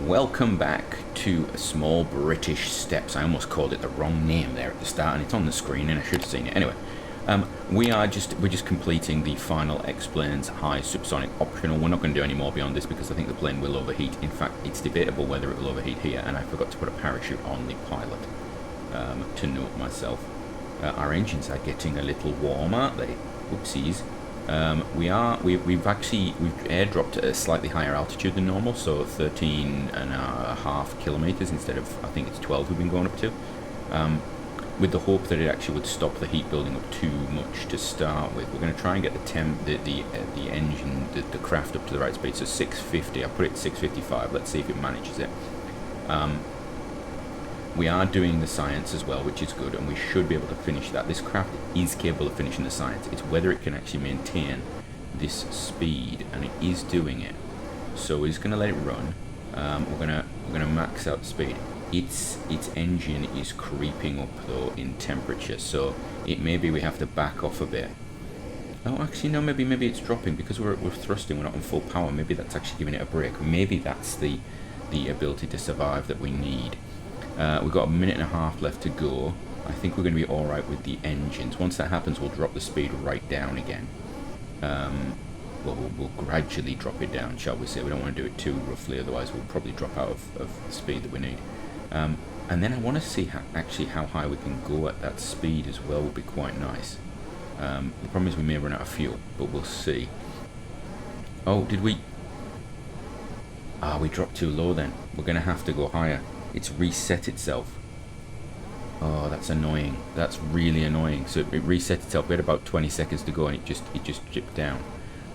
Welcome back to Small British Steps. I almost called it the wrong name there at the start, and it's on the screen, and I should have seen it. Anyway, we're just completing the final explains high supersonic optional. We're not going to do any more beyond this because I think the plane will overheat. In fact, it's debatable whether it will overheat here, and I forgot to put a parachute on the pilot to note myself. Our engines are getting a little warm, aren't they? Whoopsies. We've airdropped at a slightly higher altitude than normal, so 13.5 kilometers instead of, I think it's 12 we've been going up to, with the hope that it actually would stop the heat building up too much to start with. We're going to try and get the engine, the craft up to the right speed. So 650. I put it at 655. Let's see if it manages it. We are doing the science as well, which is good, and we should be able to finish that. This craft is capable of finishing the science. It's whether it can actually maintain this speed, and it is doing it. So we're just going to let it run. We're gonna max out the speed. Its engine is creeping up though in temperature, so it maybe we have to back off a bit. Oh, actually no, maybe it's dropping because we're thrusting. We're not on full power. Maybe that's actually giving it a break. Maybe that's the ability to survive that we need. We've got a minute and a half left to go. I think we're going to be alright with the engines. Once that happens, we'll drop the speed right down again. We'll gradually drop it down, shall we say. We don't want to do it too roughly, otherwise we'll probably drop out of the speed that we need. And then I want to see how high we can go at that speed as well. Would be quite nice. The problem is we may run out of fuel, but we'll see. Oh, did we? Ah, we dropped too low then. We're going to have to go higher. It's reset itself. Oh, that's annoying. That's really annoying. So it reset itself. We had about 20 seconds to go, and it just chipped down.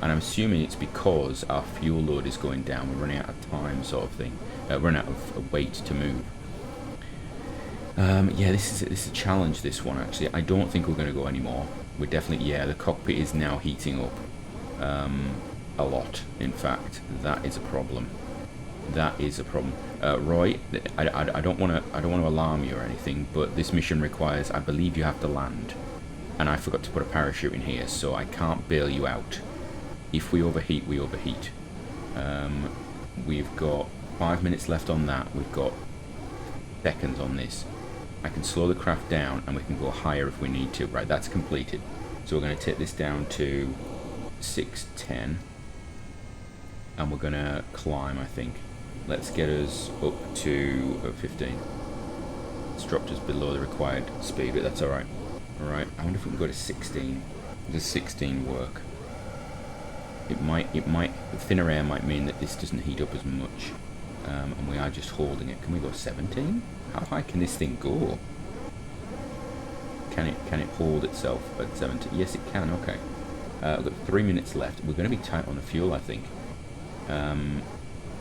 And I'm assuming it's because our fuel load is going down. We're running out of time, sort of thing. Run out of weight to move. Yeah, this is a challenge. This one actually. I don't think we're going to go anymore. We're definitely, yeah. The cockpit is now heating up a lot. In fact, that is a problem. That is a problem. Roy, I don't want to alarm you or anything, but this mission requires, I believe, you have to land, and I forgot to put a parachute in here, so I can't bail you out. If we overheat, we overheat. We've got 5 minutes left on that. We've got seconds on this. I can slow the craft down, and we can go higher if we need to. Right, that's completed. So we're going to take this down to 610, and we're going to climb, I think. Let's get us up to 15. It's dropped us below the required speed, but that's alright. Alright, I wonder if we can go to 16. Does 16 work? It might, thinner air might mean that this doesn't heat up as much. And we are just holding it. Can we go 17? How high can this thing go? Can it hold itself at 17? Yes, it can, okay. We've got 3 minutes left. We're going to be tight on the fuel, I think.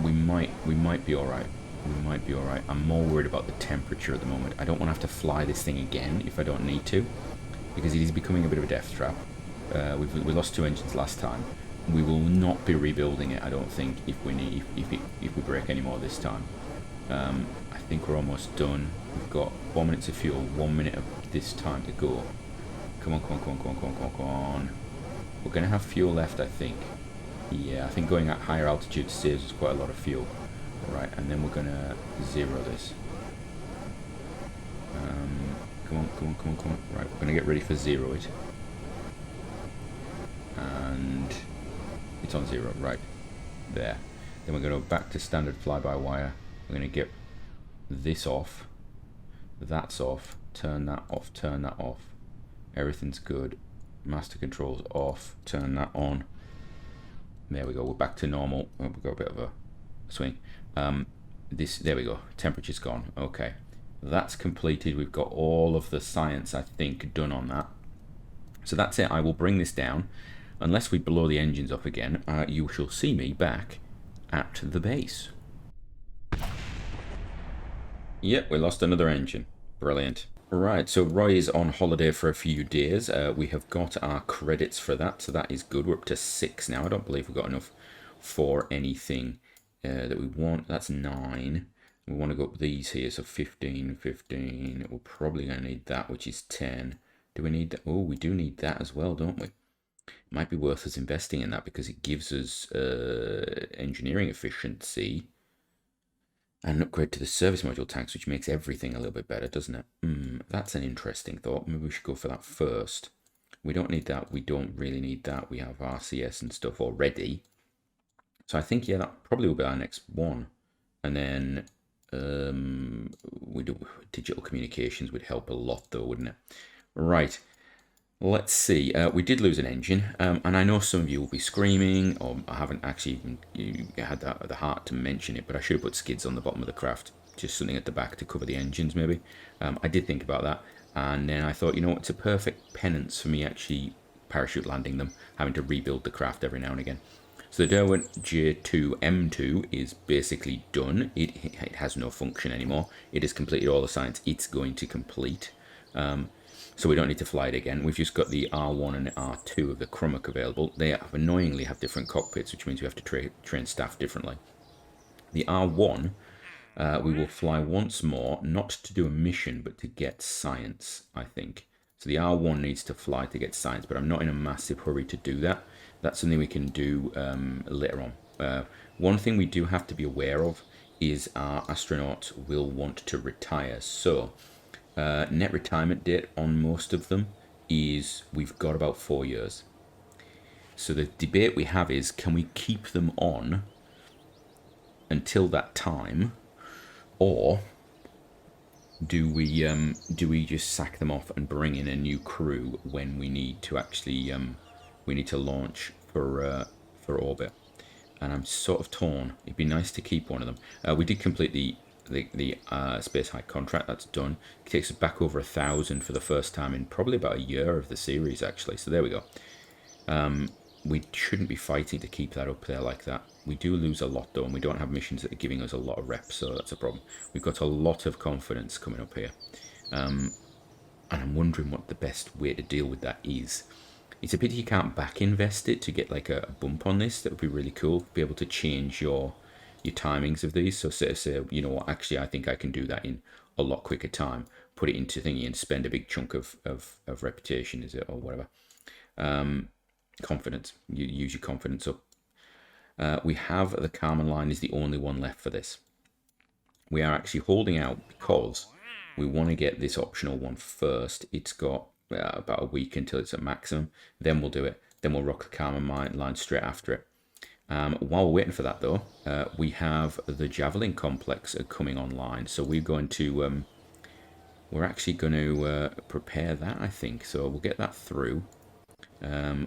We might be alright. We might be alright. I'm more worried about the temperature at the moment. I don't want to have to fly this thing again if I don't need to, because it is becoming a bit of a death trap. We lost 2 engines last time. We will not be rebuilding it, I don't think, if we break any more this time. I think we're almost done. We've got 4 minutes of fuel, 1 minute of this time to go. Come on. We're going to have fuel left, I think. Yeah, I think going at higher altitude saves us quite a lot of fuel. Alright, and then we're going to zero this. Come on. Right, we're going to get ready for zero it. And it's on zero, right. There. Then we're going to go back to standard fly-by-wire. We're going to get this off. That's off. Turn that off. Turn that off. Everything's good. Master controls off. Turn that on. There we go, we're back to normal. Oh, we've got a bit of a swing. There we go, temperature's gone. Okay, that's completed. We've got all of the science, I think, done on that. So that's it. I will bring this down. Unless we blow the engines up again, you shall see me back at the base. Yep, we lost another engine. Brilliant. Right, so Roy is on holiday for a few days. We have got our credits for that, so that is good. We're up to 6 now. I don't believe we've got enough for anything that we want. That's 9. We want to go up these here, so 15. We're probably going to need that, which is 10. Do we need that? Oh, we do need that as well, don't we? It might be worth us investing in that because it gives us engineering efficiency. and upgrade to the service module tanks, which makes everything a little bit better, doesn't it? That's an interesting thought. Maybe we should go for that first. We don't need that. We don't really need that. We have RCS and stuff already. So I think, yeah, that probably will be our next one. And then we do digital communications would help a lot, though, wouldn't it? Right. Let's see. We did lose an engine, and I know some of you will be screaming, or I haven't actually even had the heart to mention it, but I should have put skids on the bottom of the craft, just something at the back to cover the engines, maybe. I did think about that, and then I thought, you know what, it's a perfect penance for me actually parachute landing them, having to rebuild the craft every now and again. So the Derwent J2M2 is basically done. It has no function anymore. It has completed all the science it's going to complete. So we don't need to fly it again. We've just got the R1 and R2 of the Crummock available. They annoyingly have different cockpits, which means we have to train staff differently. The R1, we will fly once more, not to do a mission, but to get science, I think. So the R1 needs to fly to get science, but I'm not in a massive hurry to do that. That's something we can do later on. One thing we do have to be aware of is our astronauts will want to retire. So net retirement date on most of them is we've got about 4 years. So the debate we have is, can we keep them on until that time, or do we just sack them off and bring in a new crew when we need to actually we need to launch for orbit? And I'm sort of torn. It'd be nice to keep one of them. We did complete the Space Hike contract. That's done. It takes us back over 1,000 for the first time in probably about a year of the series, actually. So there we go. We shouldn't be fighting to keep that up there like that. We do lose a lot, though, and we don't have missions that are giving us a lot of reps, so that's a problem. We've got a lot of confidence coming up here. And I'm wondering what the best way to deal with that is. It's a pity you can't back invest it to get like a bump on this. That would be really cool. Be able to change your timings of these. So say, you know what, actually I think I can do that in a lot quicker time. Put it into thingy and spend a big chunk of reputation, is it, or whatever. Confidence. You use your confidence up. We have the Carmen line is the only one left for this. We are actually holding out because we want to get this optional one first. It's got about a week until it's at maximum. Then we'll do it. Then we'll rock the Carmen line straight after it. While we're waiting for that, though, we have the Javelin complex coming online. So we're going to, we're actually going to prepare that, I think. So we'll get that through,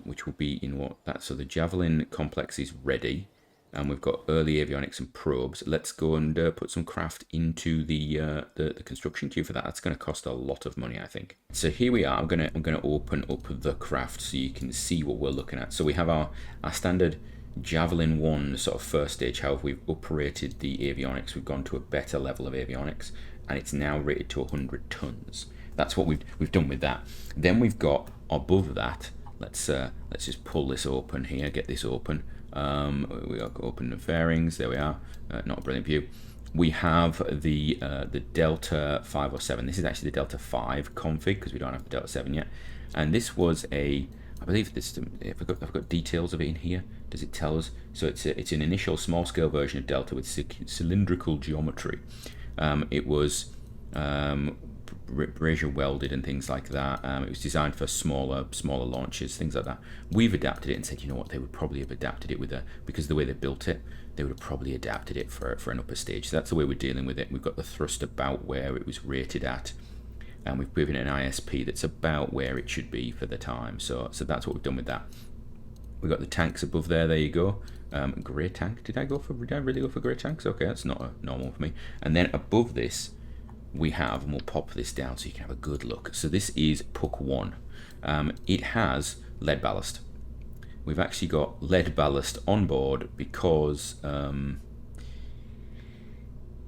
which will be in what that. So the Javelin complex is ready, and we've got early avionics and probes. Let's go and put some craft into the construction queue for that. That's going to cost a lot of money, I think. So here we are. I'm gonna open up the craft so you can see what we're looking at. So we have our standard Javelin 1 sort of first stage. However, we've uprated the avionics. We've gone to a better level of avionics, and it's now rated to 100 tons. That's what we've done with that. Then we've got above that. Let's just pull this open here. Get this open. We got open the fairings. There we are. Not a brilliant view. We have the Delta 507. This is actually the Delta 5 config because we don't have the Delta 7 yet. And this was a, I believe this. I've got details of it in here. Does it tell us? So it's an initial small scale version of Delta with cylindrical geometry. It was brazier welded and things like that. It was designed for smaller launches, things like that. We've adapted it and said, you know what, they would probably have adapted it with because of the way they built it, they would have probably adapted it for an upper stage. So that's the way we're dealing with it. We've got the thrust about where it was rated at, and we've given it an ISP that's about where it should be for the time. So that's what we've done with that. We've got the tanks above there. There you go. Grey tank. Did I really go for grey tanks? Okay, that's not a normal for me. And then above this, we have, and we'll pop this down so you can have a good look. So this is Puck 1. It has lead ballast. We've actually got lead ballast on board because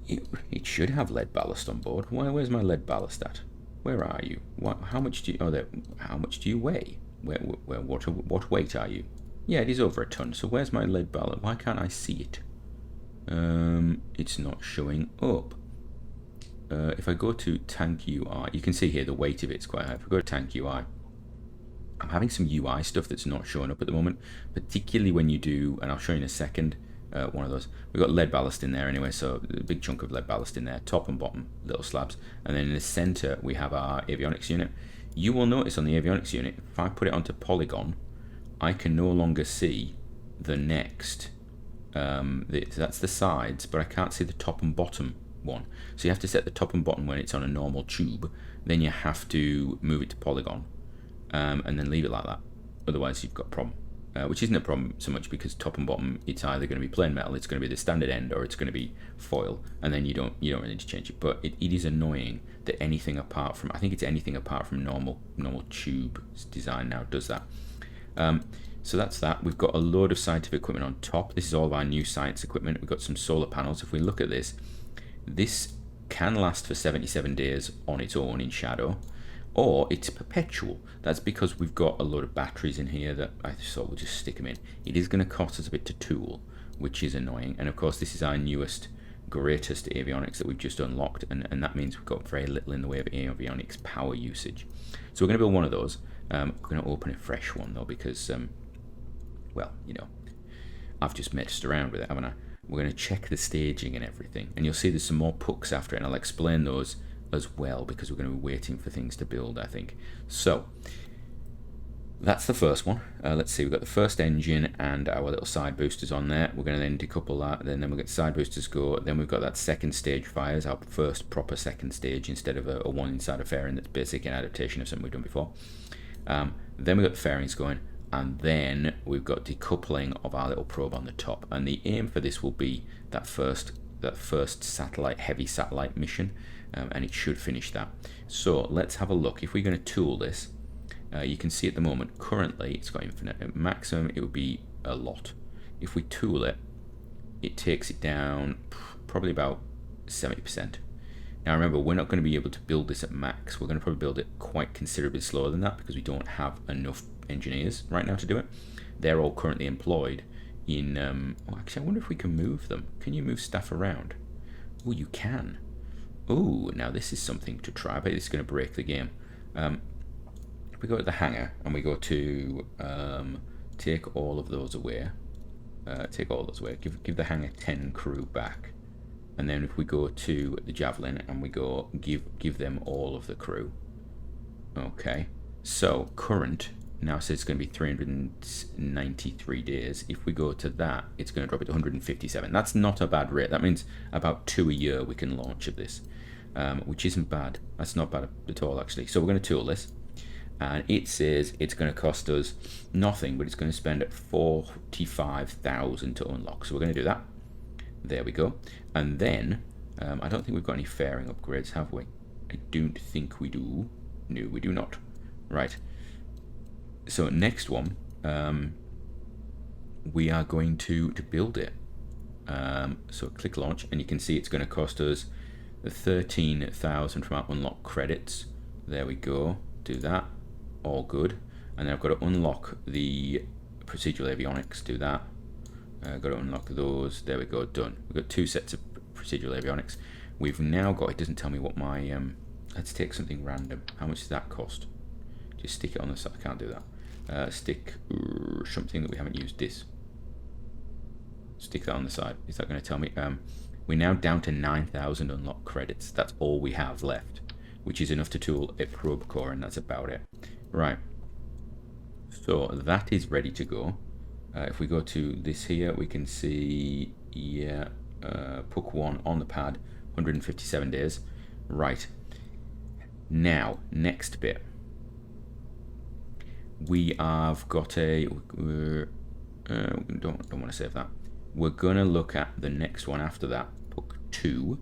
it should have lead ballast on board. Where's my lead ballast at? Where are you? How much do you? Oh, there. How much do you weigh? What weight are you? Yeah, it is over a ton. So where's my lead ballast? Why can't I see it? It's not showing up. If I go to tank UI, you can see here the weight of it's quite high. If I go to tank UI, I'm having some UI stuff that's not showing up at the moment, particularly when you do, and I'll show you in a second, one of those. We've got lead ballast in there anyway, so a big chunk of lead ballast in there, top and bottom little slabs. And then in the center we have our avionics unit. You will notice on the avionics unit, if I put it onto polygon, I can no longer see the next, that's the sides, but I can't see the top and bottom one. So you have to set the top and bottom when it's on a normal tube, then you have to move it to polygon, and then leave it like that. Otherwise you've got a problem. Which isn't a problem so much because top and bottom, it's either going to be plain metal, it's going to be the standard end, or it's going to be foil, and then you don't really need to change it. But it is annoying that anything apart from, I think it's anything apart from normal tube design now does that. So that's that. We've got a load of scientific equipment on top. This is all of our new science equipment. We've got some solar panels. If we look at this, this can last for 77 days on its own in shadow, or it's perpetual. That's because we've got a load of batteries in here that I thought we'll just stick them in. It is going to cost us a bit to tool, which is annoying. And of course, this is our newest, greatest avionics that we've just unlocked, and that means we've got very little in the way of avionics power usage. So we're going to build one of those. We're going to open a fresh one though, because, well, you know, I've just messed around with it, haven't I? We're going to check the staging and everything, and you'll see there's some more pucks after it, and I'll explain those as well, because we're going to be waiting for things to build, I think. So that's the first one. Let's see, we've got the first engine and our little side boosters on there. We're going to then decouple that, then we'll get side boosters go. Then we've got that second stage fires, our first proper second stage, instead of a one inside a fairing that's basically an adaptation of something we've done before. Then we've got the fairings going, and then we've got decoupling of our little probe on the top. And the aim for this will be that first satellite, heavy satellite mission. And it should finish that. So let's have a look. If we're going to tool this, you can see at the moment, currently it's got infinite. At maximum, it would be a lot. If we tool it, it takes it down probably about 70%. Now remember, we're not going to be able to build this at max. We're going to probably build it quite considerably slower than that, because we don't have enough engineers right now to do it. They're all currently employed in... oh, actually, I wonder if we can move them. Can you move staff around? Oh, you can. Oh, now this is something to try. I bet this is going to break the game. If we go to the hangar and we go to take all of those away, give the hangar 10 crew back, and then if we go to the Javelin and we go give them all of the crew. Okay, so current now says it's going to be 393 days. If we go to that, it's going to drop it to 157. That's not a bad rate. That means about 2 a year we can launch of this, which isn't bad. That's not bad at all, actually. So we're going to tool this, and it says it's going to cost us nothing, but it's going to spend at 45,000 to unlock. So we're going to do that. There we go. And then I don't think we've got any fairing upgrades, have we? I don't think we do. No, we do not. Right. So next one, we are going to build it. So click launch, and you can see it's going to cost us 13,000 from our unlock credits. There we go. Do that. All good. And then I've got to unlock the procedural avionics. Do that. Got to unlock those. There we go. Done. We've got 2 sets of procedural avionics. We've now got. It doesn't tell me what my. Let's take something random. How much does that cost? Just stick it on the side. I can't do that. Stick something that we haven't used. This. Stick that on the side. Is that going to tell me? We're now down to 9,000 unlock credits. That's all we have left, which is enough to tool a probe core, and that's about it. Right. So that is ready to go. If we go to this here, we can see, yeah, Puck 1 on the pad, 157 days. Right. Now, next bit. We have got a... don't want to save that. We're going to look at the next one after that, Puck 2.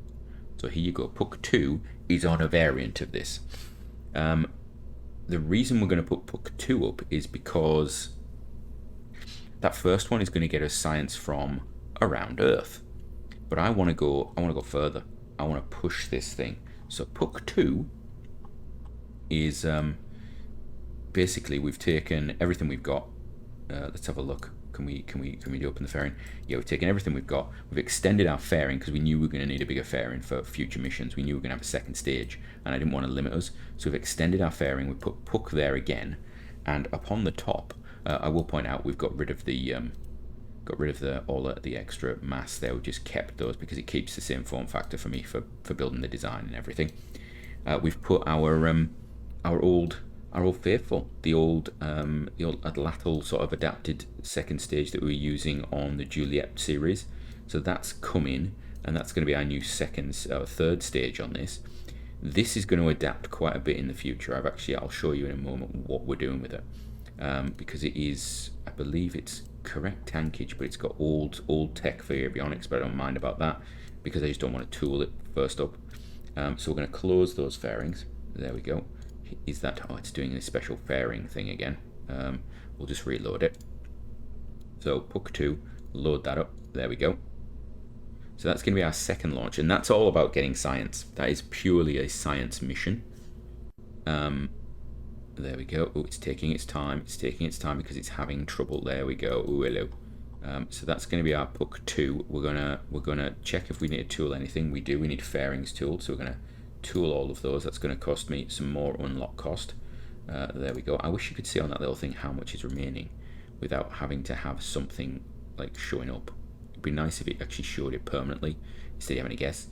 So here you go. Puck 2 is on a variant of this. The reason we're going to put Puck 2 up is because that first one is going to get us science from around Earth. But I want to go further. I want to push this thing. So Puck 2 is basically, we've taken everything we've got. Let's have a look. Can we open the fairing? Yeah, we've taken everything we've got. We've extended our fairing because we knew we were going to need a bigger fairing for future missions. We knew we were going to have a second stage, and I didn't want to limit us. So we've extended our fairing. We put Puck there again, and upon the top, I will point out we've got rid of the got rid of all the extra mass there. We just kept those because it keeps the same form factor for me for building the design and everything. We've put our old faithful, the old atlatl sort of adapted second stage that we were using on the Juliet series. So that's come in, and that's going to be our new third stage on this. This is going to adapt quite a bit in the future. I'll show you in a moment what we're doing with it, because it is, I believe it's correct tankage, but it's got old tech for avionics, but I don't mind about that because I just don't want to tool it first up. So we're going to close those fairings. There we go. Is that, oh, it's doing this special fairing thing again. We'll just reload it. So Puck 2, load that up. There we go. So that's going to be our second launch, and that's all about getting science. That is purely a science mission. There we go. Oh, it's taking its time. It's taking its time because it's having trouble. There we go. Oh, hello. So that's going to be our Puck 2. We're gonna check if we need to tool anything. We do. We need fairings tooled, so we're gonna tool all of those. That's going to cost me some more unlock cost. There we go. I wish you could see on that little thing how much is remaining without having to have something like showing up. It'd be nice if it actually showed it permanently instead of having a guess.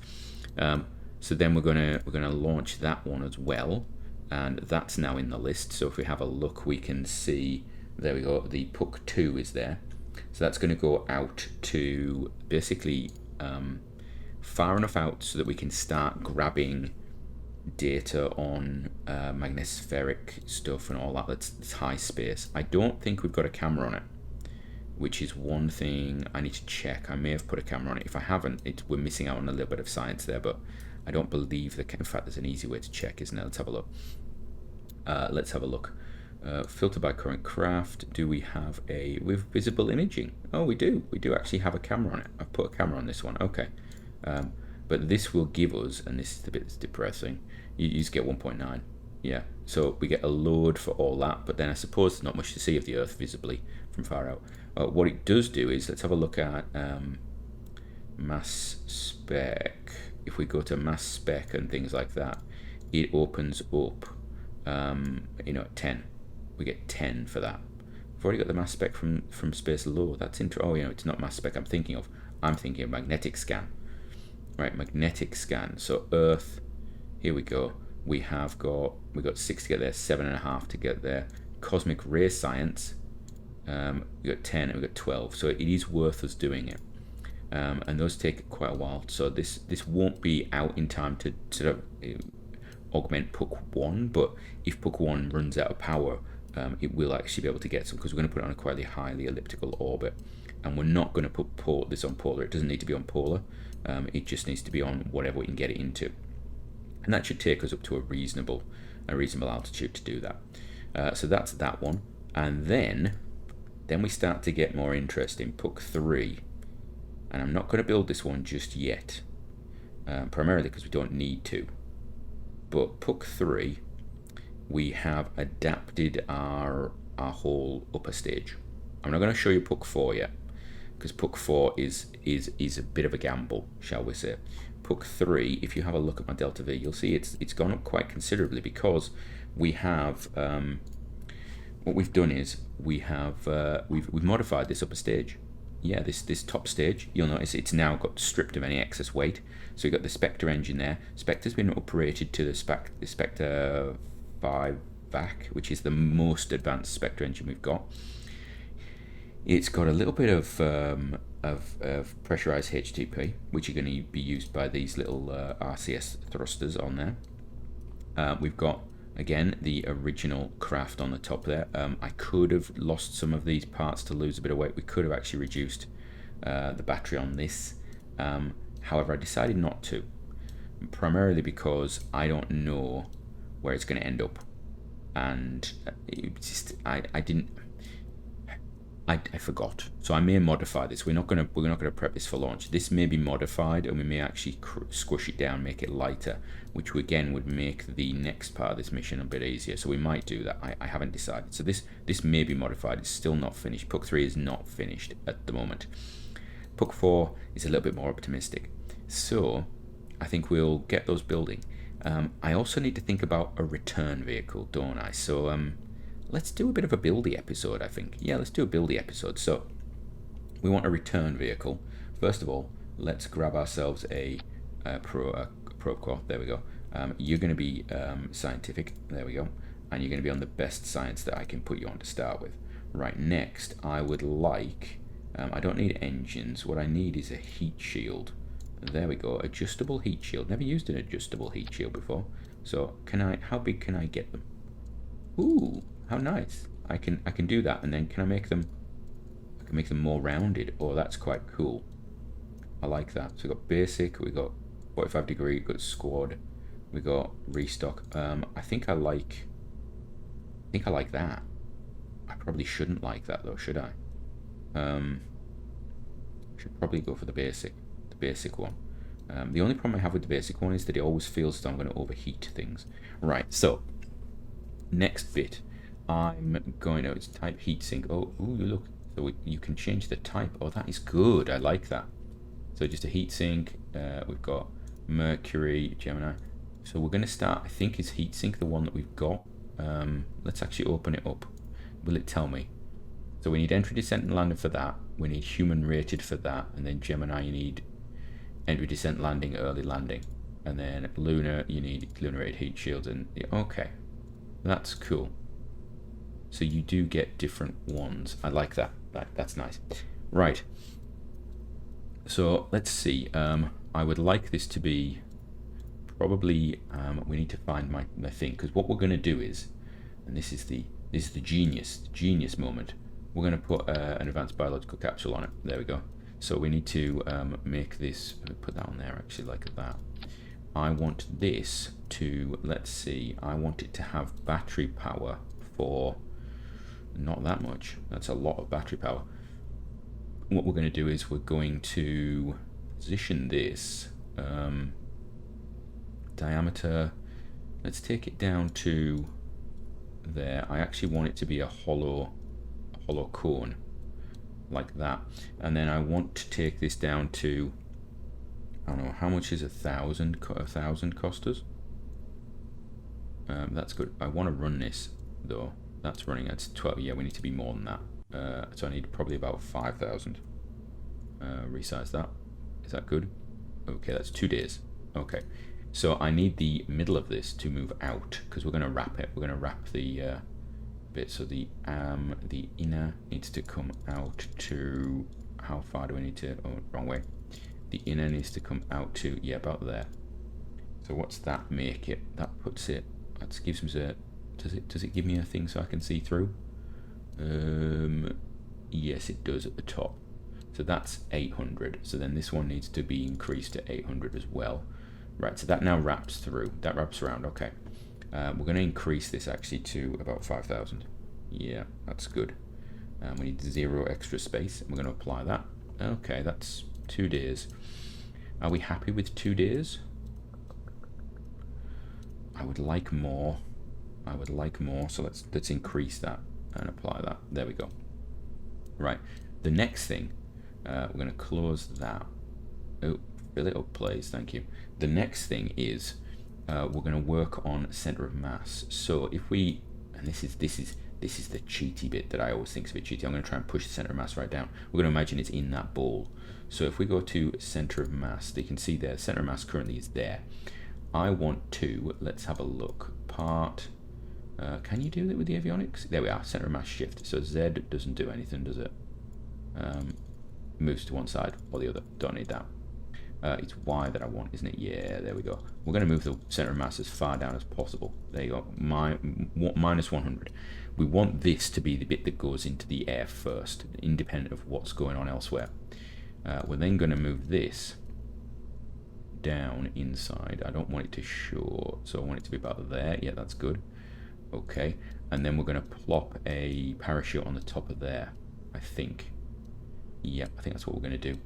So then we're gonna launch that one as well, and that's now in the list. So if we have a look, we can see, there we go, the Puck 2 is there. So that's going to go out to basically far enough out so that we can start grabbing data on magnetospheric stuff and all that. That's high space. I don't think we've got a camera on it, which is one thing I need to check. I may have put a camera on it. If I haven't, we're missing out on a little bit of science there, but I don't believe that. In fact, there's an easy way to check, isn't there? Let's have a look. Filter by current craft. Do we have with visible imaging? Oh, we do. We do actually have a camera on it. I've put a camera on this one. Okay. But this will give us, and this is the bit that's depressing, you just get 1.9. Yeah. So we get a load for all that, but then I suppose there's not much to see of the Earth visibly from far out. What it does do is, let's have a look at mass spec. If we go to mass spec and things like that, it opens up, 10. We get 10 for that. I've already got the mass spec from Space Low. That's interesting. Oh, it's not mass spec I'm thinking of. I'm thinking of magnetic scan. Right, magnetic scan. So Earth, here we go. We got 6 to get there, 7.5 to get there. Cosmic ray science, we got 10 and we got 12. So it is worth us doing it. And those take quite a while. So this won't be out in time to sort of augment Puck 1, but if Puck 1 runs out of power, it will actually be able to get some, because we're going to put it on a quite highly elliptical orbit, and we're not going to put this on polar. It doesn't need to be on polar. It just needs to be on whatever we can get it into, and that should take us up to a reasonable altitude to do that. So that's that one, and then we start to get more interest in Puck 3, and I'm not going to build this one just yet, primarily because we don't need to. But Puck 3, we have adapted our whole upper stage. I'm not going to show you Puck 4 yet, because Puck 4 is a bit of a gamble, shall we say. Puck 3, if you have a look at my delta V, you'll see it's gone up quite considerably, because we have what we've done is we've modified this upper stage. Yeah, this top stage, you'll notice it's now got stripped of any excess weight. So we've got the Spectre engine there. Spectre's been uprated to the Spectre 5 VAC, which is the most advanced Spectre engine we've got. It's got a little bit of pressurized HTP, which are going to be used by these little RCS thrusters on there. We've got, again, the original craft on the top there. I could have lost some of these parts to lose a bit of weight. We could have actually reduced the battery on this. However, I decided not to, primarily because I don't know where it's going to end up, and I forgot. So I may modify this. We're not going to prep this for launch. This may be modified, and we may actually squish it down, make it lighter, which again would make the next part of this mission a bit easier. So we might do that. I haven't decided. So this may be modified. It's still not finished. Puck 3 is not finished at the moment. Puck 4 is a little bit more optimistic. So I think we'll get those building. I also need to think about a return vehicle, don't I? So let's do a bit of a buildy episode, I think. Yeah, let's do a buildy episode. So We want a return vehicle. First of all, let's grab ourselves a probe core. There we go. You're going to be scientific. There we go. And you're going to be on the best science that I can put you on to start with. Right, next, I would like... I don't need engines. What I need is a heat shield. There we go. Adjustable heat shield. Never used an adjustable heat shield before. So, how big can I get them? Ooh, how nice. I can do that, and then can I make them... I can make them more rounded. Oh, that's quite cool. I like that. So we've got basic, we've got 45 degree, we've got squad, we got restock. I think I like that. I probably shouldn't like that though, should I? Should probably go for the basic one. The only problem I have with the basic one is that it always feels as though I'm going to overheat things. Right, so next bit, I'm going to, it's type heatsink. Oh, ooh, look, so you can change the type. Oh, that is good. I like that. So just a heatsink. We've got Mercury, Gemini. So we're going to start. I think is heatsink the one that we've got. Let's actually open it up. Will it tell me? So we need entry, descent, and landing for that. We need human rated for that, and then Gemini you need entry, descent, landing, early landing, and then lunar you need lunar rated heat shields. And okay, that's cool. So you do get different ones. I like that. That's nice. Right. So let's see. I would like this to be probably. We need to find my thing, because what we're going to do is, and this is the genius moment. We're going to put an advanced biological capsule on it. There we go. So we need to make this. Put that on there actually, like that. I want this to. Let's see. I want it to have battery power for. Not that much. That's a lot of battery power. What we're going to do is we're going to position this diameter. Let's take it down to there. I actually want it to be a hollow cone like that, and then I want to take this down to, I don't know, how much is 1,000 cost us? That's good. I want to run this though. That's running at 12. Yeah, we need to be more than that. So I need probably about 5,000. Resize that. Is that good? Okay, that's 2 days. Okay, so I need the middle of this to move out, because we're going to wrap it. We're going to wrap the bit. So the inner needs to come out to, how far do I need to? Oh, wrong way. The inner needs to come out to, yeah, about there. So what's that make it? That puts it. That gives me a. Does it give me a thing so I can see through? Yes, it does at the top. So that's 800. So then this one needs to be increased to 800 as well. Right, so that now wraps through. That wraps around, okay. We're going to increase this actually to about 5,000. Yeah, that's good. We need 0 extra space. We're going to apply that. Okay, that's 2 days. Are we happy with 2 days? I would like more. So let's increase that and apply that. There we go. Right, the next thing, we're going to close that. Oh, fill it up, please. Thank you. The next thing is we're going to work on center of mass. So if we, and this is the cheaty bit that I always think is a bit cheaty. I'm going to try and push the center of mass right down. We're going to imagine it's in that ball. So if we go to center of mass, you can see there, center of mass currently is there. I want to, let's have a look. Part. Can you do that with the avionics? There we are, center of mass shift. So Z doesn't do anything, does it? Moves to one side or the other. Don't need that. It's Y that I want, isn't it? Yeah, there we go. We're going to move the center of mass as far down as possible. There you go. Minus 100. We want this to be the bit that goes into the air first, independent of what's going on elsewhere. We're then going to move this down inside. I don't want it to show, so I want it to be about there. Yeah, that's good. Okay, and then we're going to plop a parachute on the top of there, I think. Yep, I think that's what we're going to do.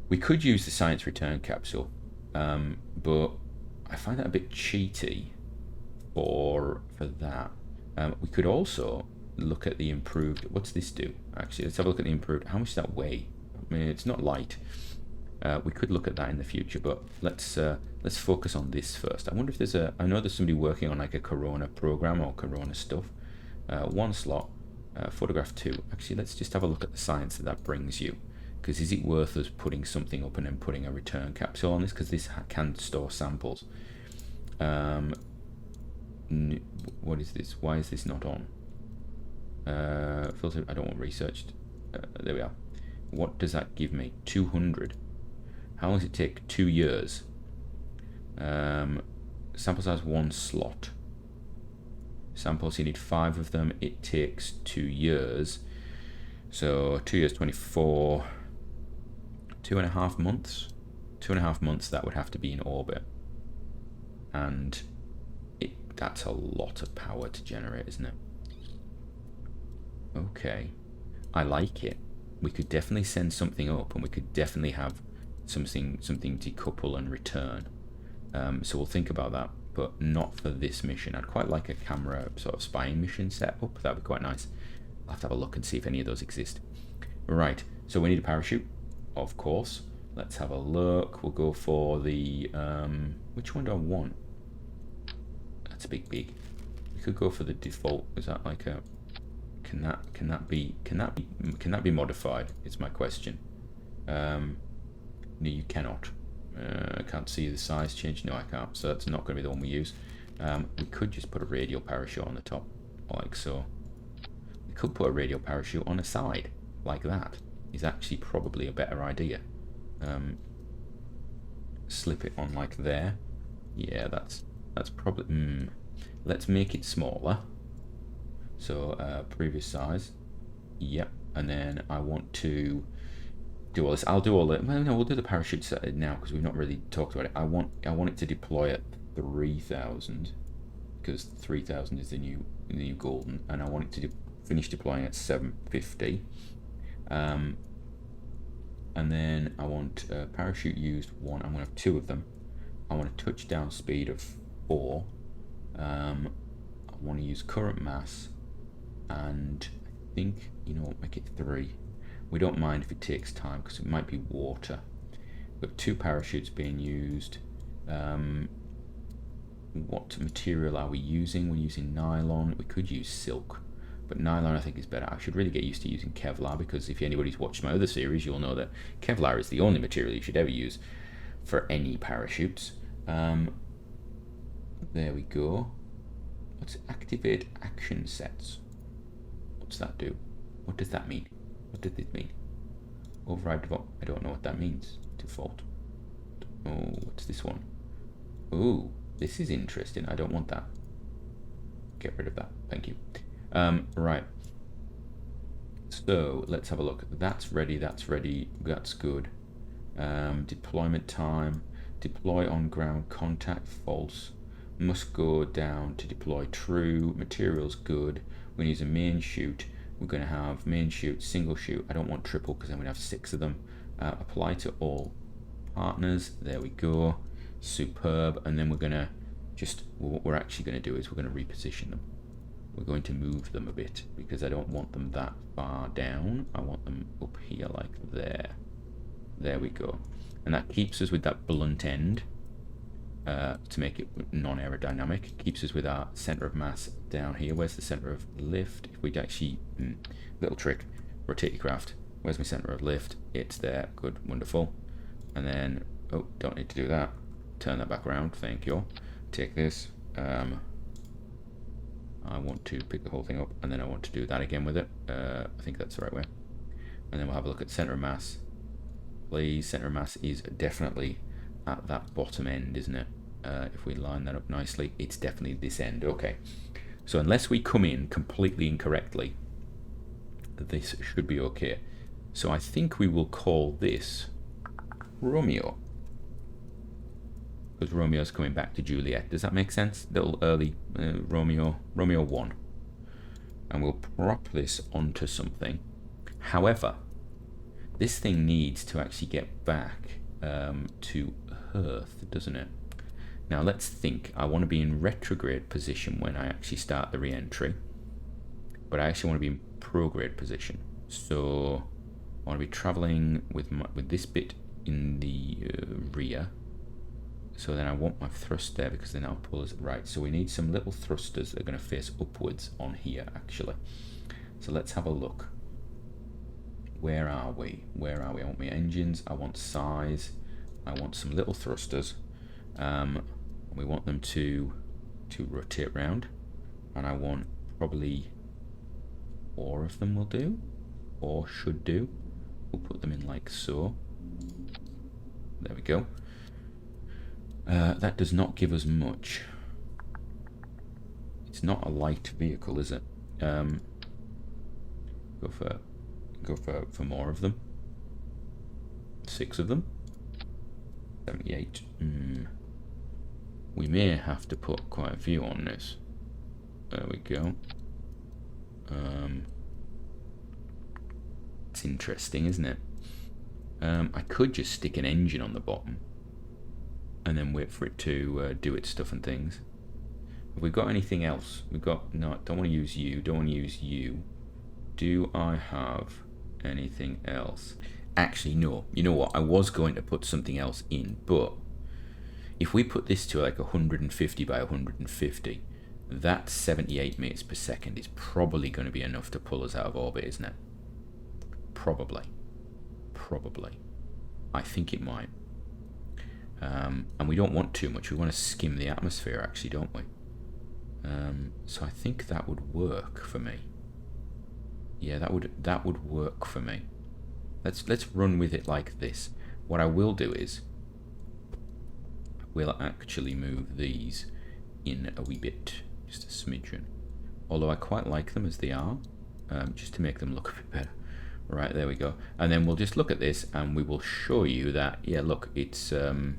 We could use the science return capsule, but I find that a bit cheaty for that. We could also look at the improved. What's this do? Actually, let's have a look at the improved. How much does that weigh? I mean, it's not light. We could look at that in the future, but let's focus on this first. I wonder if there's a. I know there's somebody working on like a Corona program or Corona stuff. One slot. Photograph 2. Actually, let's just have a look at the science that brings you. Because is it worth us putting something up and then putting a return capsule on this? Because this can store samples. What is this? Why is this not on? Filter. I don't want researched. There we are. What does that give me? 200. How long does it take? 2 years. Sample size 1 slot. Samples, you need 5 of them. It takes 2 years. So 2 years, 24. 2.5 months. 2.5 months that would have to be in orbit. And that's a lot of power to generate, isn't it? Okay. I like it. We could definitely send something up, and we could definitely have something decouple and return. So we'll think about that, but not for this mission. I'd quite like a camera sort of spying mission set up. That'd be quite nice. I'll have to have a look and see if any of those exist. Right, so we need a parachute, of course. Let's have a look. We'll go for the which one do I want? That's a big. We could go for the default. Is that like a can that be modified? Is my question. No, you cannot. I can't see the size change. No, I can't. So that's not going to be the one we use. We could just put a radial parachute on the top, like so. We could put a radial parachute on the side, like that. Is actually probably a better idea. Slip it on like there. Yeah, that's probably. Let's make it smaller. So previous size. Yep. And then I want to do all this. I'll do all that. Well, no, we'll do the parachute set now because we've not really talked about it. I want it to deploy at 3,000 because 3,000 is the new golden, and I want it to finish deploying at 750. And then I want parachute used 1. I'm going to have 2 of them. I want a touchdown speed of 4. I want to use current mass, and I think, you know what, make it 3. We don't mind if it takes time because it might be water. We've got 2 parachutes being used. What material are we using? We're using nylon. We could use silk, but nylon I think is better. I should really get used to using Kevlar, because if anybody's watched my other series, you'll know that Kevlar is the only material you should ever use for any parachutes. There we go. Let's activate action sets. What's that do? What does that mean? What did this mean? Override default. I don't know what that means. Default. Oh, what's this one? Oh, this is interesting. I don't want that. Get rid of that. Thank you. Right. So let's have a look. That's ready. That's ready. That's good. Deployment time. Deploy on ground. Contact false. Must go down to deploy true. Materials good. We're going to use a main chute. We're going to have main chute, single chute. I don't want triple because I'm going to have 6 of them. Apply to all partners. There we go. Superb. And then we're going to what we're actually going to do is we're going to reposition them. We're going to move them a bit because I don't want them that far down. I want them up here like there. There we go. And that keeps us with that blunt end to make it non-aerodynamic. Keeps us with our center of mass down here. Where's the center of lift? If we actually, little trick, rotate your craft. Where's my center of lift? It's there. Good, wonderful. And then, oh, don't need to do that. Turn that back around. Thank you. Take this. I want to pick the whole thing up, and then I want to do that again with it. I think that's the right way. And then we'll have a look at center of mass. Please, center of mass is definitely at that bottom end, isn't it? If we line that up nicely, it's definitely this end. Okay. So unless we come in completely incorrectly, this should be okay. So I think we will call this Romeo, because Romeo's coming back to Juliet. Does that make sense? Little early Romeo 1. And we'll prop this onto something. However, this thing needs to actually get back to Earth, doesn't it? Now let's think. I want to be in retrograde position when I actually start the re-entry, but I actually want to be in prograde position. So I want to be traveling with this bit in the rear. So then I want my thrust there, because then I'll pull us right. So we need some little thrusters that are going to face upwards on here actually. So let's have a look. Where are we? Where are we? I want my engines, I want size, I want some little thrusters. We want them to rotate round, and I want probably 4 of them will do, or should do. We'll put them in like so. There we go. That does not give us much. It's not a light vehicle, is it? Go for more of them. 6 of them. 78. We may have to put quite a few on this. There we go. It's interesting, isn't it? I could just stick an engine on the bottom and then wait for it to do its stuff and things. Have we got anything else? We've got, no, don't want to use you, don't want to use you. Do I have anything else? Actually, no. You know what? I was going to put something else in, but if we put this to like 150 by 150, that 78 meters per second is probably going to be enough to pull us out of orbit, isn't it? Probably. I think it might. And we don't want too much. We want to skim the atmosphere, actually, don't we? So I think that would work for me. Yeah, that would work for me. Let's run with it like this. What I will do is we'll actually move these in a wee bit, just a smidgen. Although I quite like them as they are, just to make them look a bit better. Right, there we go. And then we'll just look at this and we will show you that, yeah, look, it's, oh,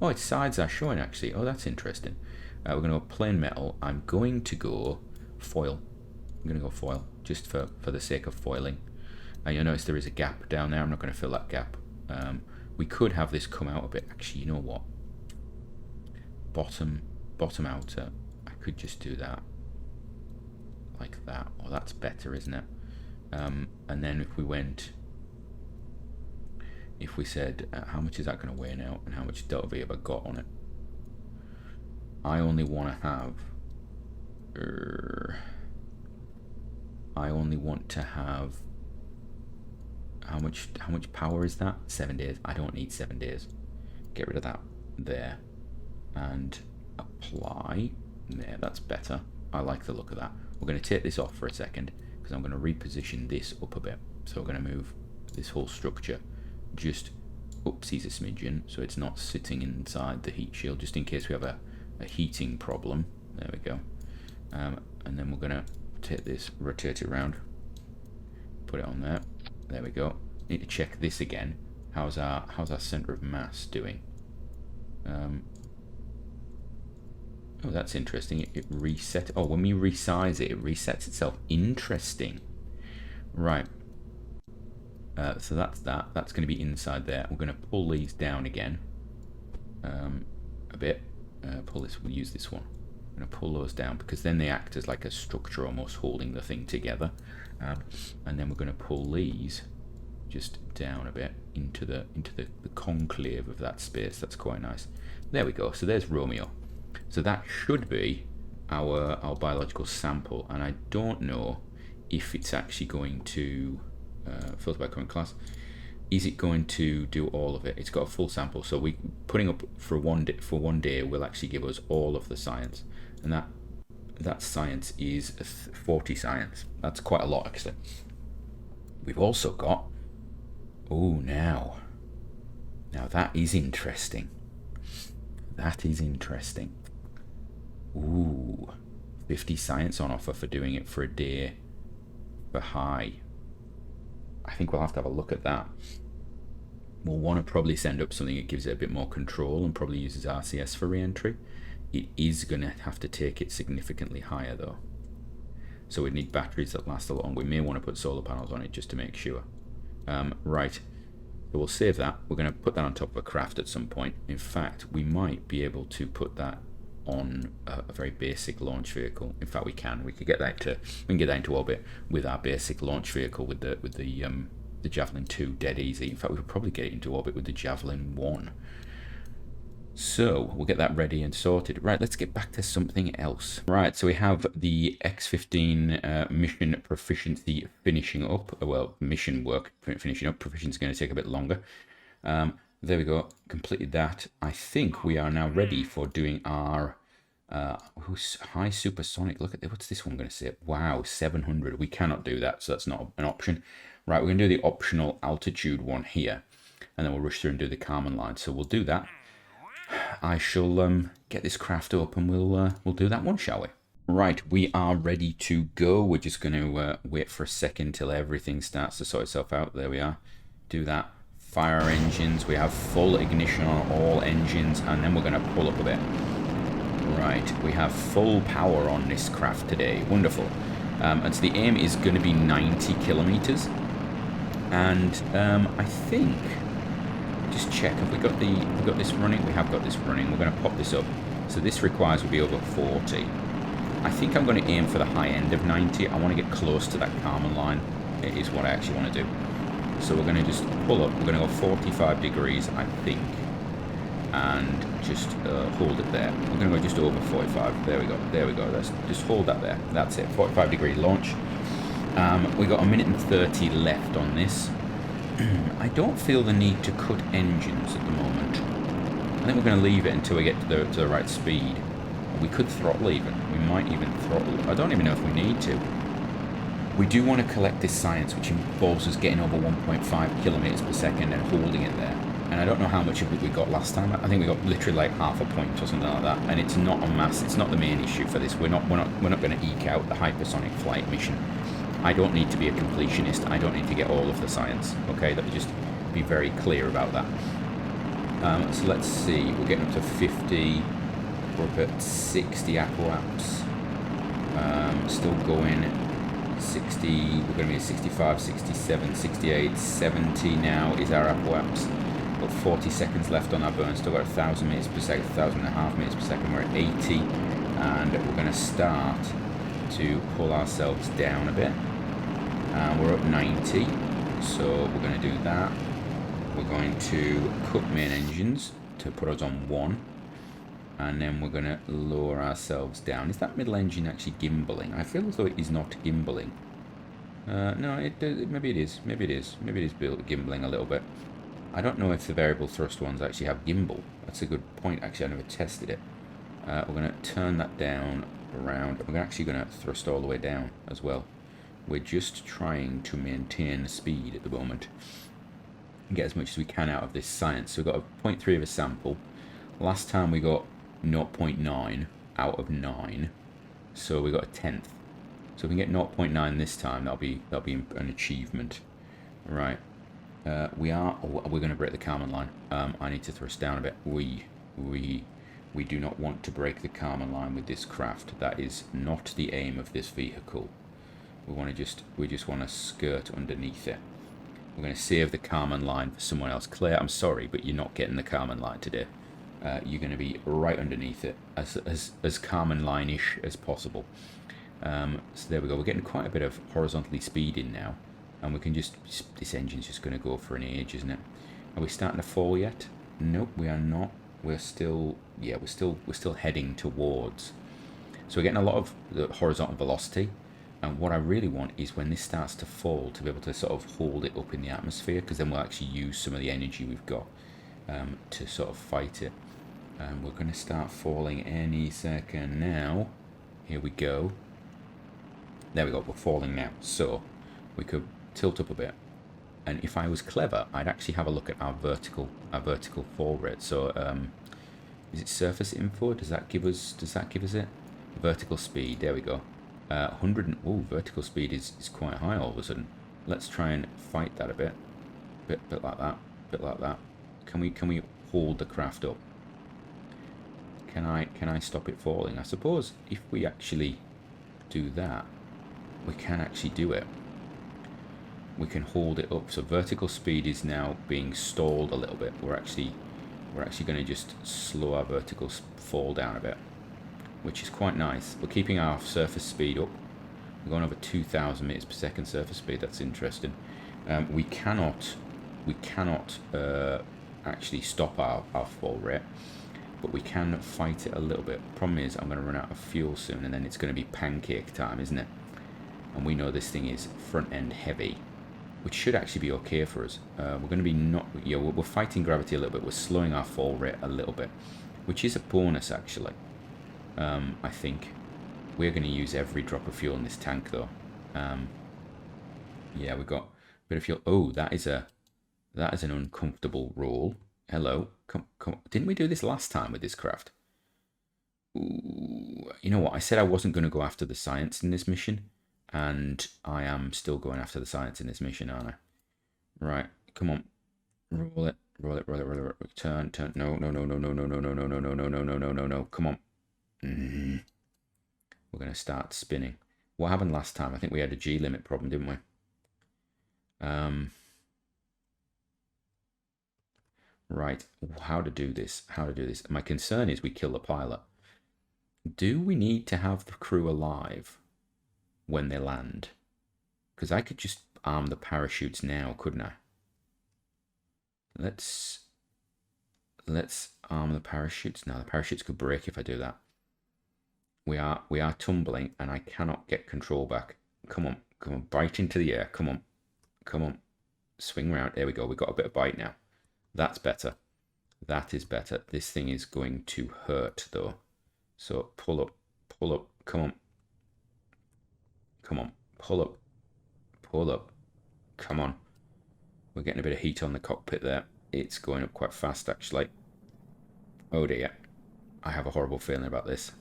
its sides are showing actually. Oh, that's interesting. We're going to go plain metal. I'm going to go foil. I'm going to go foil, just for the sake of foiling. And you'll notice there is a gap down there. I'm not going to fill that gap. We could have this come out a bit. Actually, you know what? Bottom outer. I could just do that. Like that. Oh, that's better, isn't it? And then if we said, how much is that going to weigh now, and how much delta V have I got on it? I only want to have, how much power is that? 7 days. I don't need 7 days. Get rid of that there, and apply. There, that's better. I like the look of that. We're going to take this off for a second, because I'm going to reposition this up a bit. So we're going to move this whole structure just oopsies a smidgen, so it's not sitting inside the heat shield, just in case we have a heating problem. There we go. And then we're going to take this, rotate it around, put it on there. There we go. Need to check this again. How's our center of mass doing? Oh, that's interesting. It reset. Oh, when we resize it, it resets itself. Interesting. Right. So that's that. That's going to be inside there. We're going to pull these down again. A bit. Pull this. We'll use this one. I'm going to pull those down because then they act as like a structure, almost holding the thing together. And then we're going to pull these just down a bit into the conclave of that space. That's quite nice. There we go. So there's Romeo. So that should be our biological sample, and I don't know if it's actually going to filter by current class. Is it going to do all of it? It's got a full sample, so we putting up for one day will actually give us all of the science, and that science is 40 science. That's quite a lot actually. We've also got now that is interesting. That is interesting. Ooh, 50 science on offer for doing it for a day for high. I think we'll have to have a look at that. We'll want to probably send up something that gives it a bit more control and probably uses RCS for re-entry. It is going to have to take it significantly higher though. So we need batteries that last a lot longer. We may want to put solar panels on it just to make sure. Right, so we'll save that. We're going to put that on top of a craft at some point. In fact, we might be able to put that on a very basic launch vehicle. In fact, we can. We can get that into orbit with our basic launch vehicle with the Javelin 2 dead easy. In fact, we could probably get it into orbit with the Javelin 1. So we'll get that ready and sorted. Right, let's get back to something else. Right, so we have the X-15 mission proficiency finishing up. Well, mission work finishing up. Proficiency is going to take a bit longer. There we go, completed that. I think we are now ready for doing our high supersonic. Look at what's this one going to say? Wow, 700. We cannot do that, so that's not an option. Right, we're going to do the optional altitude one here, and then we'll rush through and do the Kármán line. So we'll do that. I shall get this craft up, and we'll do that one, shall we? Right, we are ready to go. We're just going to wait for a second till everything starts to sort itself out. There we are. Do that. Fire our engines. We have full ignition on all engines, and then we're going to pull up a bit. Right, we have full power on this craft today. Wonderful. And so the aim is going to be 90 kilometers. And I think, just check, have we got this running? We have got this running. We're going to pop this up. So this requires we'll be over 40. I think I'm going to aim for the high end of 90. I want to get close to that Kármán line. It is what I actually want to do. So we're going to just pull up. We're going to go 45 degrees, I think, and just hold it there. We're going to go just over 45. There we go. There we go. Let's just hold that there. That's it. 45 degree launch. We got 1 minute and 30 left on this. I don't feel the need to cut engines at the moment. I think we're going to leave it until we get to the right speed. We could throttle even. We might even throttle. I don't even know if we need to. We do want to collect this science, which involves us getting over 1.5 kilometers per second and holding it there. And I don't know how much of it we got last time. I think we got literally like half a point or something like that. And it's not a mass. It's not the main issue for this. We're not going to eke out the hypersonic flight mission. I don't need to be a completionist. I don't need to get all of the science. Okay, let me just be very clear about that. So let's see. We're getting up to 50. We're up at 60 aquaps. Still going. 60, we're going to be at 65, 67, 68, 70 now is our aquaps. Got 40 seconds left on our burn, still got 1,000 meters per second, 1,500 meters per second. We're at 80, and we're going to start to pull ourselves down a bit. We're up 90, so we're going to do that. We're going to cut main engines to put us on 1. And then we're going to lower ourselves down. Is that middle engine actually gimballing? I feel as though it is not gimballing. No, maybe it is. Maybe it is. Maybe it is gimballing a little bit. I don't know if the variable thrust ones actually have gimbal. That's a good point, actually. I never tested it. We're going to turn that down around. We're actually going to thrust all the way down as well. We're just trying to maintain speed at the moment. And get as much as we can out of this science. So we've got a 0.3 of a sample. Last time we got 0.9 out of 9, so we got a 10th. So if we can get 0.9 this time, that'll be an achievement. Right, we're going to break the Kármán line. I need to thrust down a bit. We do not want to break the Kármán line with this craft. That is not the aim of this vehicle. We just want to skirt underneath it. We're going to save the Kármán line for someone else. Claire, I'm sorry, but you're not getting the Kármán line today. You're going to be right underneath it, as Kármán line-ish as possible. So there we go. We're getting quite a bit of horizontally speed in now, and we can this engine's just going to go for an age, isn't it? Are we starting to fall yet? Nope, we are not. We're still heading towards. So we're getting a lot of the horizontal velocity, and what I really want is when this starts to fall to be able to sort of hold it up in the atmosphere, because then we'll actually use some of the energy we've got to sort of fight it. We're going to start falling any second now. Here we go. There we go, we're falling now. So we could tilt up a bit. And if I was clever, I'd actually have a look at our vertical fall rate. So is it surface info? Does that give us it? Vertical speed, there we go. 100, vertical speed is quite high all of a sudden. Let's try and fight that a bit. Bit like that. Can we hold the craft up? Can I stop it falling? I suppose if we actually do that, we can actually do it. We can hold it up. So vertical speed is now being stalled a little bit. We're actually going to just slow our vertical fall down a bit, which is quite nice. We're keeping our surface speed up. We're going over 2,000 meters per second surface speed. That's interesting. We cannot actually stop our fall rate. but we can fight it a little bit. Problem is, I'm going to run out of fuel soon, and then it's going to be pancake time, isn't it? And we know this thing is front end heavy, which should actually be okay for us. We're going to be not, yeah, we're fighting gravity a little bit. We're slowing our fall rate a little bit, which is a bonus actually. I think we're going to use every drop of fuel in this tank though. Yeah, we've got a bit of fuel. Oh, that is an uncomfortable roll. Hello, come. Didn't we do this last time with this craft? Ooh, you know what? I said I wasn't going to go after the science in this mission, and I am still going after the science in this mission, aren't I? Right, come on, roll it. Turn. No. Come on. We're going to start spinning. What happened last time? I think we had a G limit problem, didn't we? Right, how to do this? My concern is we kill the pilot. Do we need to have the crew alive when they land? Because I could just arm the parachutes now, couldn't I? Let's arm the parachutes. Now the parachutes could break if I do that. We are tumbling, and I cannot get control back. Come on, bite into the air. Come on, swing around. There we go. We got a bit of bite now. That's better. That is better. This thing is going to hurt though. So pull up. Come on, pull up. Come on. We're getting a bit of heat on the cockpit there. It's going up quite fast actually. Oh dear. I have a horrible feeling about this.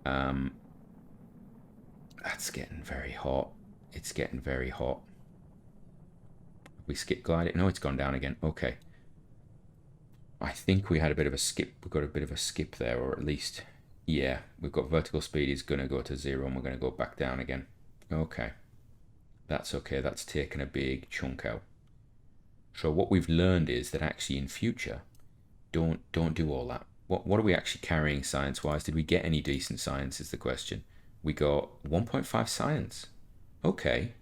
That's getting very hot. It's getting very hot. We skip glided. No, it's gone down again. Okay. I think we had a bit of a skip. We've got a bit of a skip there, or at least, yeah, we've got vertical speed is going to go to 0, and we're going to go back down again. Okay. That's okay. That's taken a big chunk out. So what we've learned is that actually in future, don't do all that. What are we actually carrying science-wise? Did we get any decent science is the question. We got 1.5 science. Okay.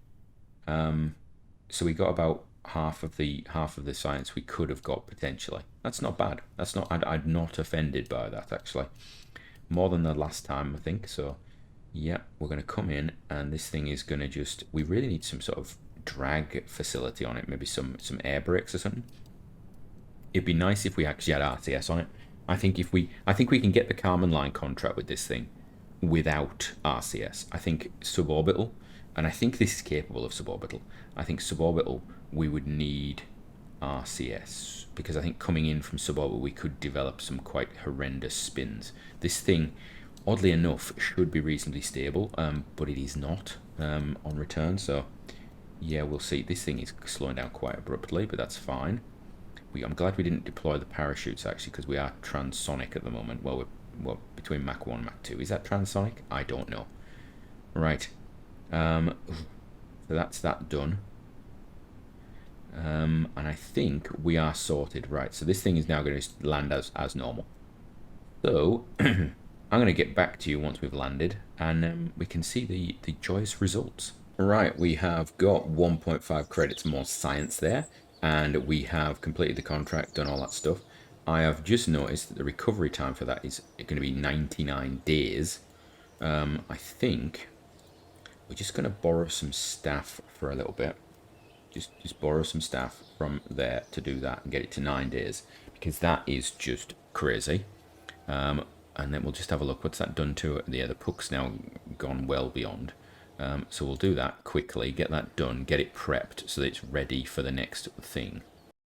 So we got about half of the science we could have got potentially. That's not bad. That's not. I'm not offended by that actually. More than the last time I think. So yeah, we're going to come in, and this thing is going to just. We really need some sort of drag facility on it. Maybe some air brakes or something. It'd be nice if we actually had RTS on it. I think we can get the Carmen Line contract with this thing without RCS. I think suborbital. And I think this is capable of suborbital. I think suborbital, we would need RCS. Because I think coming in from suborbital, we could develop some quite horrendous spins. This thing, oddly enough, should be reasonably stable, but it is not on return. So, yeah, we'll see. This thing is slowing down quite abruptly, but that's fine. I'm glad we didn't deploy the parachutes, actually, because we are transonic at the moment. Well, we're between Mach 1 and Mach 2. Is that transonic? I don't know. Right. So that's that done. And I think we are sorted. Right, so this thing is now going to land as normal. So I'm going to get back to you once we've landed, and we can see the joyous results. Right, we have got 1.5 credits more science there, and we have completed the contract, done all that stuff. I have just noticed that the recovery time for that is going to be 99 days. I think we're just going to borrow some staff for a little bit. Just borrow some staff from there to do that and get it to 9 days, because that is just crazy. And then we'll just have a look. What's that done to it? Yeah, the puck's now gone well beyond. So we'll do that quickly, get that done, get it prepped so that it's ready for the next thing.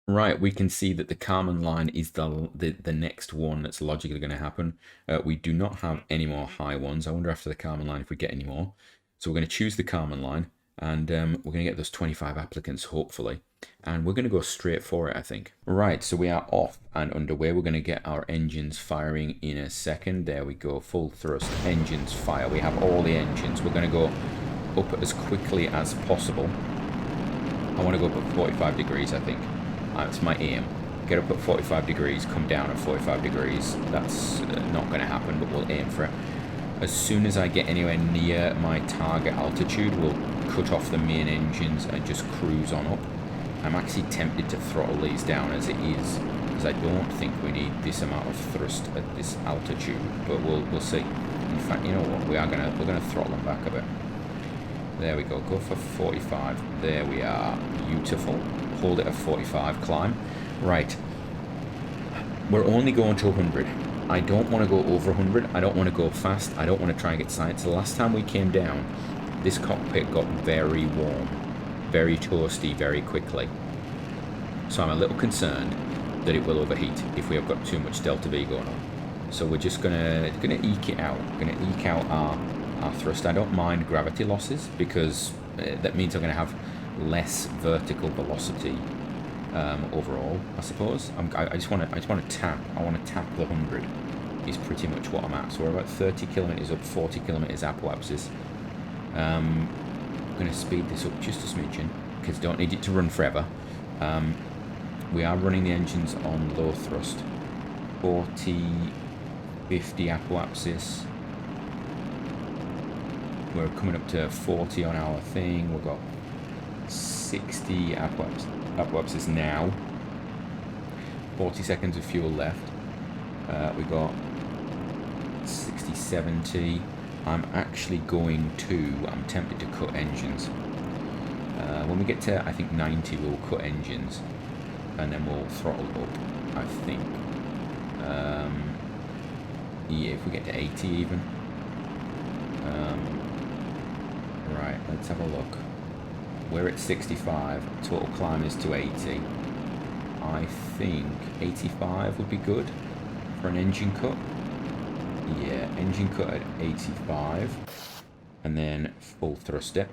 Right, we can see that the Carmen Line is the next one that's logically going to happen. We do not have any more high ones. I wonder after the Carmen Line if we get any more. So we're going to choose the Carmen Line, and we're going to get those 25 applicants, hopefully. And we're going to go straight for it, I think. Right, so we are off and underway. We're going to get our engines firing in a second. There we go, full thrust, engines fire. We have all the engines. We're going to go up as quickly as possible. I want to go up at 45 degrees, I think. That's my aim. Get up at 45 degrees, come down at 45 degrees. That's not going to happen, but we'll aim for it. As soon as I get anywhere near my target altitude, we'll cut off the main engines and just cruise on up. I'm actually tempted to throttle these down as it is because I don't think we need this amount of thrust at this altitude, but we'll see. In fact, you know what? We're gonna throttle them back a bit. There we go. Go for 45. There we are. Beautiful. Hold it at 45. Climb. Right. We're only going to 100. I don't want to go over 100. I don't want to go fast. I don't want to try and get science. The last time we came down, this cockpit got very warm, very toasty, very quickly. So I'm a little concerned that it will overheat if we have got too much delta V going on. So we're just gonna eke it out. Gonna eke out our thrust. I don't mind gravity losses because that means I'm gonna have less vertical velocity overall, I suppose. I just want to tap. I want to tap the 100. Is pretty much what I'm at. So we're about 30 kilometers up, 40 kilometers apoapsis. I'm going to speed this up just a smidgen because don't need it to run forever. We are running the engines on low thrust. 40, 50 apoapsis. We're coming up to 40 on our thing. We've got 60 apoapsis now. 40 seconds of fuel left. We got 60, 70. I'm actually going to, I'm tempted to cut engines. When we get to, I think, 90, we'll cut engines. And then we'll throttle up, I think. Yeah, if we get to 80 even. Right, let's have a look. We're at 65. Total climb is to 80. I think 85 would be good for an engine cut. Yeah, engine cut at 85, and then full thrust it.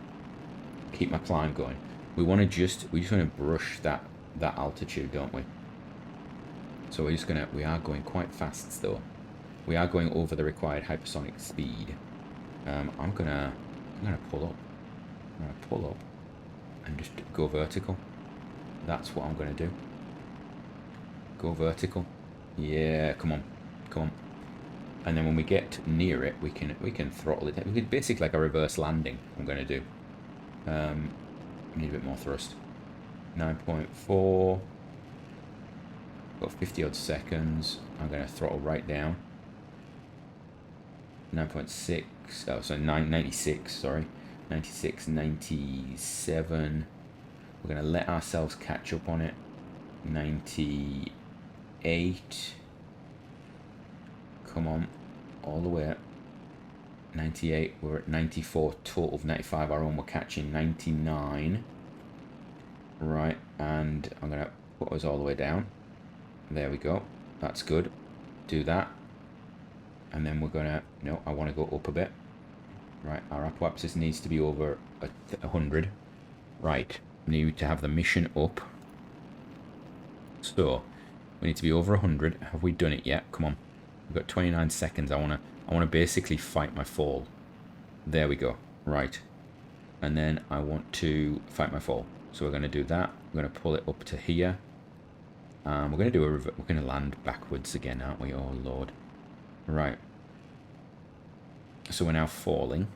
Keep my climb going. We just want to brush that altitude, don't we? So we are going quite fast though. We are going over the required hypersonic speed. I'm gonna pull up. I'm gonna pull up and just go vertical. That's what I'm gonna do. Go vertical. Yeah, come on. Come on. And then when we get near it, we can throttle it. We can basically like a reverse landing. I'm going to do. Need a bit more thrust. 9.4. Got 50 odd seconds. I'm going to throttle right down. 9.6. Oh, so 96. Sorry, 96, 97. We're going to let ourselves catch up on it. 98. Come on, all the way up. 98, we're at 94 total of 95 our own. We're catching 99. Right, and I'm going to put us all the way down. There we go. That's good. Do that. And then we're going to, no, I want to go up a bit. Right, our apoapsis needs to be over 100. Right, we need to have the mission up. So, we need to be over 100. Have we done it yet? Come on. We've got 29 seconds. I wanna basically fight my fall. There we go. Right. And then I want to fight my fall. So we're going to do that. We're going to pull it up to here. We're going to do we're going to land backwards again, aren't we? Oh Lord. Right. So we're now falling.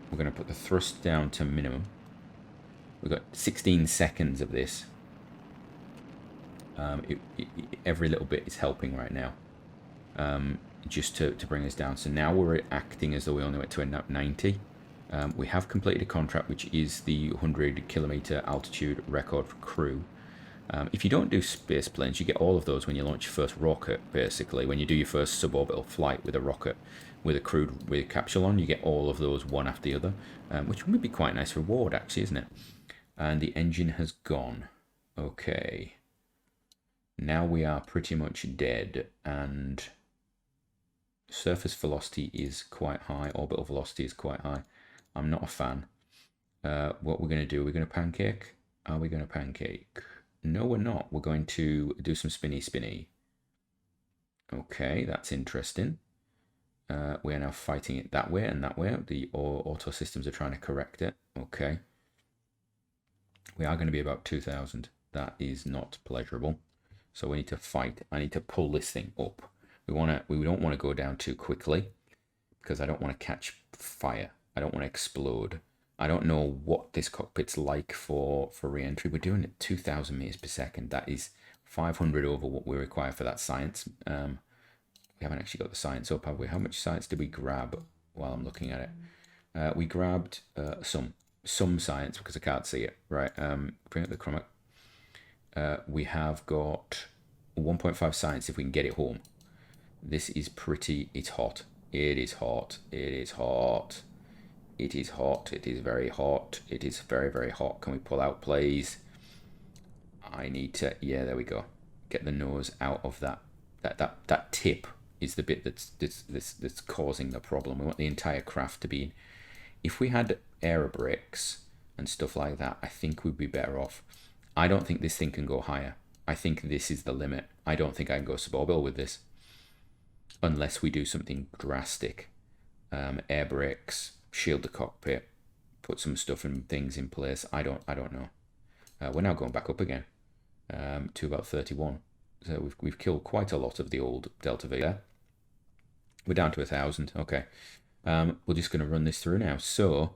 We're going to put the thrust down to minimum. We've got 16 seconds of this. Every little bit is helping right now. Just to bring us down. So now we're acting as though we only went to 90. We have completed a contract, which is the 100-kilometer altitude record for crew. If you don't do space planes, you get all of those when you launch your first rocket, basically. When you do your first suborbital flight with a rocket, with a capsule on, you get all of those one after the other, which would be quite a nice reward, actually, isn't it? And the engine has gone. Okay. Now we are pretty much dead, and surface velocity is quite high, orbital velocity is quite high. I'm not a fan. What we're going to do, we're going to pancake. Are we going to pancake? No, we're not. We're going to do some spinny. Okay, that's interesting. We are now fighting it that way and that way. The auto systems are trying to correct it. Okay. We are going to be about 2,000. That is not pleasurable. So we need to fight. I need to pull this thing up. We don't want to go down too quickly because I don't want to catch fire. I don't want to explode. I don't know what this cockpit's like for re-entry. We're doing it 2,000 meters per second. That is 500 over what we require for that science. We haven't actually got the science up, have we? How much science did we grab while I'm looking at it? We grabbed some science because I can't see it. Right, bring up the chromic. We have got 1.5 science if we can get it home. This is pretty, it's hot. It is hot. It is hot. It is hot. It is very hot. It is very, very hot. Can we pull out, please? I need to, yeah, there we go. Get the nose out of that. That tip is the bit that's causing the problem. We want the entire craft to be in. If we had air brakes and stuff like that, I think we'd be better off. I don't think this thing can go higher. I think this is the limit. I don't think I can go suborbital with this. Unless we do something drastic. Air brakes, shield the cockpit, put some stuff and things in place. I don't know. We're now going back up again to about 31. So we've killed quite a lot of the old Delta V there. We're down to 1,000. Okay. We're just going to run this through now. So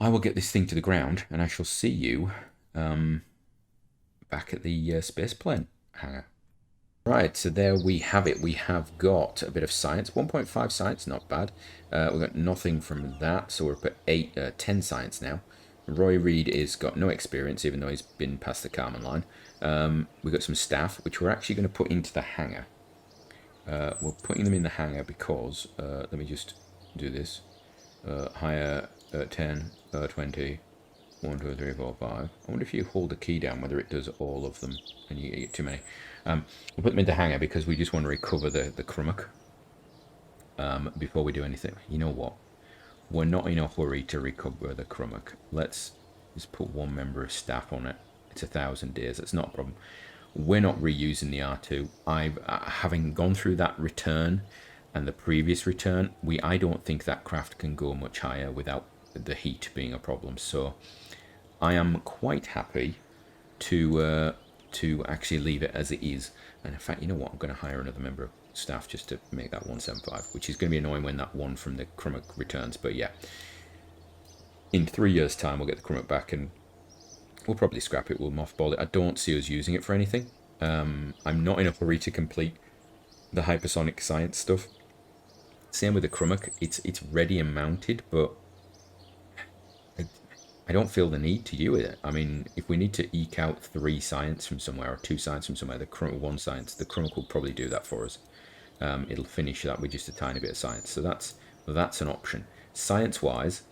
I will get this thing to the ground and I shall see you back at the space plane hangar. Right, so there we have it. We have got a bit of science. 1.5 science, not bad. We've got nothing from that, so we're up at 10 science now. Roy Reid is got no experience, even though he's been past the Carmen line. We've got some staff, which we're actually going to put into the hangar. We're putting them in the hangar because, let me just do this. Hire 10, 20, 1, 2, 3, 4, 5. I wonder if you hold the key down, whether it does all of them, and you get too many. We'll put them in the hangar because we just want to recover the Krumuk before we do anything. You know what? We're not in a hurry to recover the Krumuk. Let's just put one member of staff on it. It's 1,000 days. That's not a problem. We're not reusing the R2. Having gone through that return and the previous return, I don't think that craft can go much higher without the heat being a problem. So I am quite happy to actually leave it as it is. And in fact, you know what? I'm going to hire another member of staff just to make that 175, which is going to be annoying when that one from the Krumuk returns. But yeah, in 3 years' time, we'll get the Krumuk back and we'll probably scrap it. We'll mothball it. I don't see us using it for anything. I'm not in a hurry to complete the hypersonic science stuff. Same with the Krumuk. It's ready and mounted, but I don't feel the need to use it. I mean, if we need to eke out 3 science from somewhere or 2 science from somewhere, the Krumuk 1 science, the Krumuk will probably do that for us. It'll finish that with just a tiny bit of science. So that's an option. Science-wise,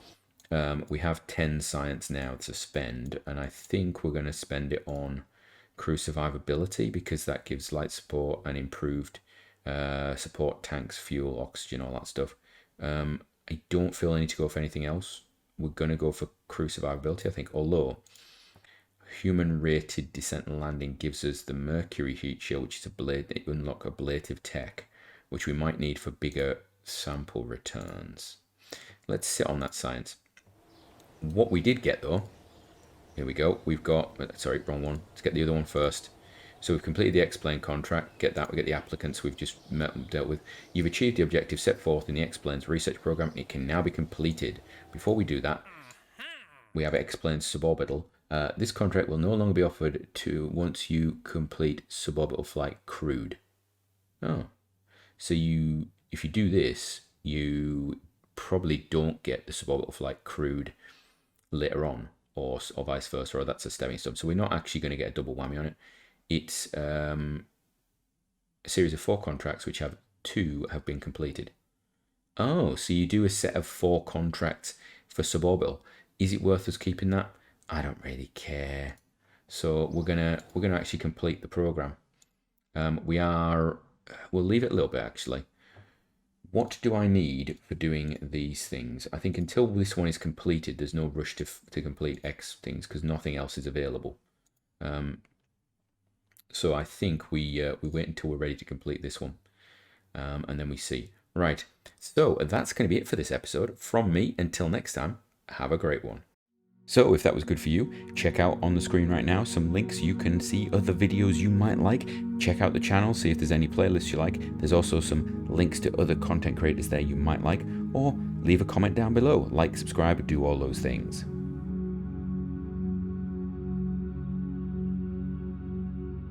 we have 10 science now to spend, and I think we're going to spend it on crew survivability because that gives light support and improved support, tanks, fuel, oxygen, all that stuff. I don't feel I need to go for anything else. We're going to go for crew survivability, I think, although human-rated descent and landing gives us the Mercury heat shield, which is it unlock ablative tech, which we might need for bigger sample returns. Let's sit on that science. What we did get, though, here we go. We've got, sorry, wrong one. Let's get the other one first. So we've completed the X-Plane contract. Get that. We get the applicants we've just dealt with. You've achieved the objective set forth in the X-Plane's research program. It can now be completed. Before we do that, we have X-Plane's suborbital. This contract will no longer be offered to once you complete suborbital flight crewed. Oh, so if you do this, you probably don't get the suborbital flight crewed later on, or vice versa, or that's a stepping stone. So we're not actually going to get a double whammy on it. It's a series of 4 contracts, which 2 have been completed. Oh, so you do a set of 4 contracts for suborbital. Is it worth us keeping that? I don't really care. So we're gonna actually complete the program. We'll leave it a little bit actually. What do I need for doing these things? I think until this one is completed, there's no rush to complete X things because nothing else is available. So I think we wait until we're ready to complete this one, and then we see. Right, so that's going to be it for this episode. From me, until next time, have a great one. So if that was good for you, check out on the screen right now some links. You can see other videos you might like. Check out the channel, see if there's any playlists you like. There's also some links to other content creators there you might like. Or leave a comment down below. Like, subscribe, do all those things.